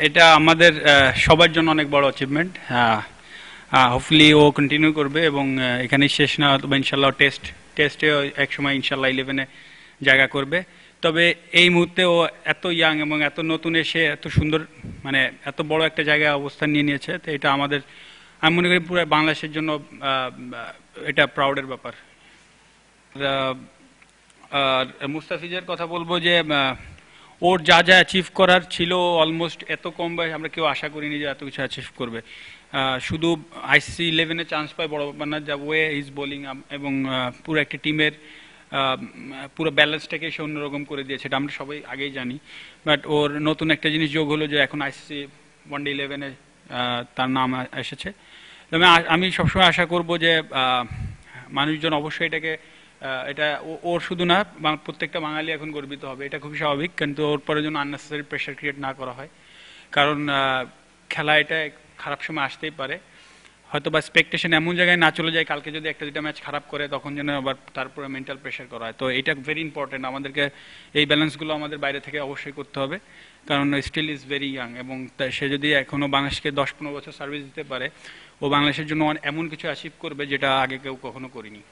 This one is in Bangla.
এটা আমাদের সবার জন্য অনেক বড় অ্যাচিভমেন্ট। হোপফুলি ও কন্টিনিউ করবে এবং এখানেই শেষ না, তবে ইনশাল্লাহ টেস্টে একসময় ইনশাল্লাহ 11-এ জায়গা করবে। তবে এই মুহূর্তে ও এত ইয়াং এবং এত নতুন এসে এত সুন্দর, মানে এত বড় একটা জায়গায় অবস্থান নিয়ে নিয়েছে, তো এটা আমাদের, আমি মনে করি পুরো বাংলাদেশের জন্য এটা প্রাউডের ব্যাপার। আহ, আর মুস্তাফিজের কথা বলবো যে ওর যা যা অ্যাচিভ করার ছিল অলমোস্ট এত কম বয়সে আমরা কেউ আশা করিনি যে এত কিছু অ্যাচিভ করবে। শুধু আইসিসি 11-এ চান্স পায় বড় ব্যাপার না, যা ওয়ে ইজ বোলিং এবং পুরো একটা টিমের পুরো ব্যালেন্সটাকে সে অন্যরকম করে দিয়েছে, এটা আমরা সবাই আগেই জানি। বাট ওর নতুন একটা জিনিস যোগ হলো যে এখন আইসিসি ওয়ানডে 11-এ তার নাম এসেছে। তবে আমি সবসময় আশা করব যে মানুষজন অবশ্যই এটাকে এটা ওর শুধু না, প্রত্যেকটা বাঙালি এখন গর্বিত হবে, এটা খুবই স্বাভাবিক, কিন্তু ওর পরে যেন আননেসেসারি প্রেশার ক্রিয়েট না করা হয়। কারণ খেলা এটা খারাপ সময় আসতেই পারে, হয়তো বা এক্সপেকটেশন এমন জায়গায় না চলে যায় কালকে যদি একটা দুটা ম্যাচ খারাপ করে তখন যেন আবার তারপরে মেন্টাল প্রেশার করা হয়। তো এটা ভেরি ইম্পর্টেন্ট, আমাদেরকে এই ব্যালেন্সগুলো আমাদের বাইরে থেকে অবশ্যই করতে হবে, কারণ স্টিল ইজ ভেরি ইয়াং এবং সে যদি এখনো বাংলাদেশকে 10-15 বছর সার্ভিস দিতে পারে, ও বাংলাদেশের জন্য এমন কিছু অ্যাচিভ করবে যেটা আগে কেউ কখনো করিনি।